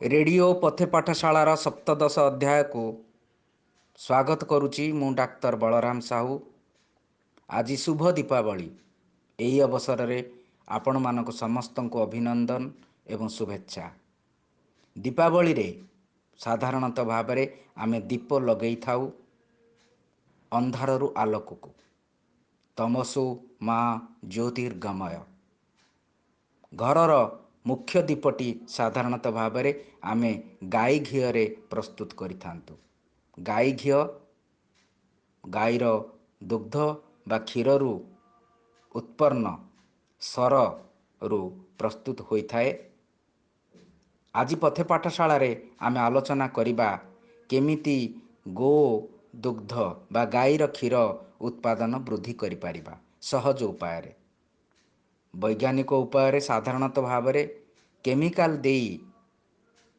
Radio पथे पाठशालार सप्तदश अध्याय को स्वागत करुच्ची। मु डाक्तर बलराम साहू। आज शुभ दीपावली। यही अवसर में आपण मानक समस्त को अभिनंदन एवं शुभेच्छा। दीपावली रे साधारणतः भाव में आमे दीप लगे थाउ अंधारु आलोक को। तमसु माँ ज्योतिर्गमय। घरर मुख्य दीपटी साधारणतः भाव में आमे गाई घीरे प्रस्तुत करिथांतु। गाई घी गाईर दुग्ध बा क्षीर उत्पन्न सर रु प्रस्तुत होइथाए। आज पथे पाठशाला रे आमे आलोचना करिबा केमिति गो दुग्ध बा गाईर क्षीर उत्पादन वृद्धि करि पारिबा सहज उपाय रे। वैज्ञानिक उपाय साधारणतः भाव में केमिकाल देई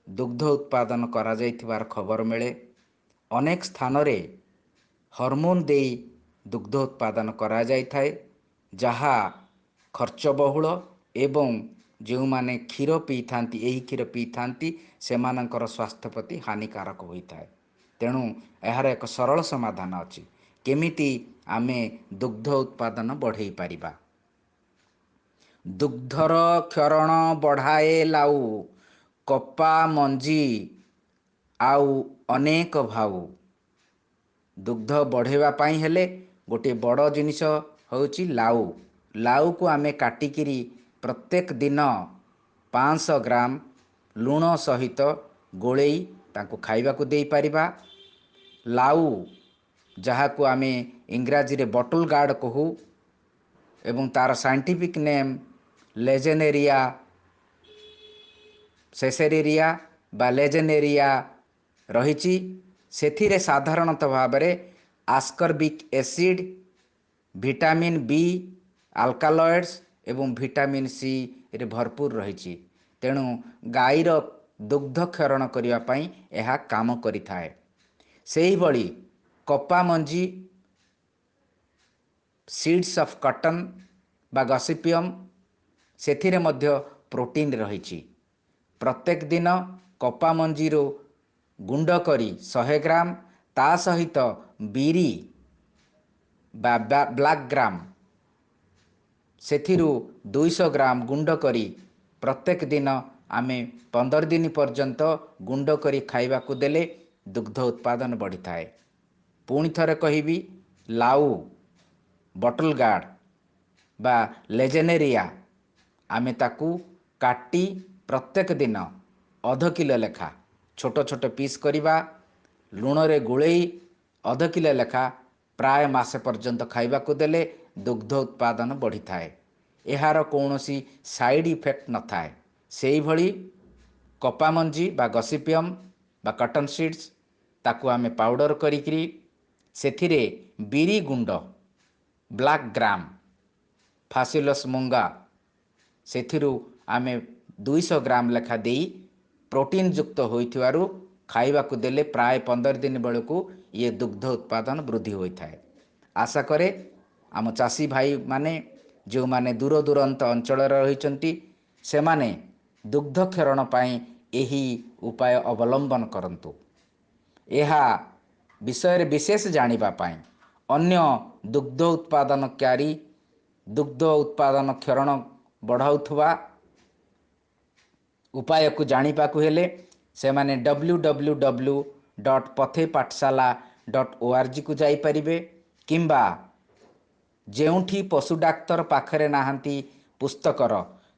दुग्ध उत्पादन करा जाइथिबार खबर मिले। अनेक स्थान रे हार्मोन देई दुग्ध उत्पादन करा जाइथाए, जहा खर्च बहुल एवं जो माने क्षीर पी थांती एही क्षीर पी थांती सेमानकर स्वास्थ्य प्रति हानिकारक होइथाए। तेणु यार एक सरल समाधान अछि केमिति आमे दुग्ध उत्पादन बढ़ाई पारिबा। दुग्धर क्षरण बढ़ाए लाऊ कपा मंजी आउ अनेक भाऊ। दुग्ध बढ़ेवा पाई हेले गोटे बड़ जिनिस होउची लाऊ। लाऊ को आमे काटिकिरी प्रत्येक दिन 500 ग्राम लुण सहित गोलेई तांको खाइबा को देई पारिबा। लाऊ जहाँ को आमे इंग्राजी रे बटल गार्ड कहू एवं तार साइंटिफिक नेम लेजेनेरिया सेसेरेरिया बा लेजेनेरिया रहिची। सेथिरे साधारणतः भाव में आस्कर्बिक एसिड, विटामिन बी, आल्कालॉइड्स एवं विटामिन सी रे भरपूर रहिची। तेणु गाईर दुग्ध क्षरण करिया पई एहा काम करिथाए। सेही भली कपा मंजी सीड्स ऑफ कॉटन बा गॉसिपियम सेथिरे मध्य प्रोटीन रहिची। प्रत्येक दिन कपा मंजी गुंड करी 100 ग्राम ता सहित बीरी बा ब्लैक ग्राम सेथिरु 200 ग्राम गुंड करी प्रत्येक दिन आमे 15 दिन पर्यंत गुंड करी खाइबा को देले दुग्ध उत्पादन बढ़ी थाए। पुणी थरे कहिबी लाऊ बटल गार्ड बा लेजेनेरिया आमे ताकू काटी प्रत्येक दिन अध किलो लेखा छोट छोट पीस करिबा लुण रे गुलेई अध किलो लेखा प्राय मासे पर्यंत खाइबा को देले दुग्ध उत्पादन बढ़ी थाए। एहार कौनसी साइड इफेक्ट न थाए। सेही भली कपा मंजी बा गॉसिपियम बा कॉटन सीड्स ताकू आमे पाउडर करिकरी सेथिरे बीरी गुंड ब्लैक ग्राम फासिलस मुंगा सेथिरु आमे 200 ग्राम लेखा देई प्रोटीन युक्त होइथिवारु खाइबा को देले प्राय 15 दिन बेलू ये दुग्ध उत्पादन वृद्धि होइथाए। आशा करे आम चाषी भाई माने जो माने दूर दूरांत अंचल रहिचंती से माने दुग्ध क्षरण पाई एही उपाय अवलंबन करंतु। एहा विषय विशेष जानिबा पाई अन्य दुग्ध उत्पादनकारी दुग्ध उत्पादन क्षरण बढ़ाउथुवा उपाय को जानिबा को हेले से माने www.pathepathisala.org को जाई परिबे किंबा जेउठी पशु डाक्तर पाखरे नाहंती पुस्तकर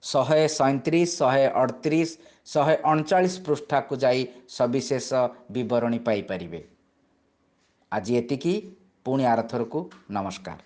137, 138, 139 पृष्ठा को जाई सविशेष विवरणी पाई परिबे। आज एतिकी पुणी आरथर को नमस्कार।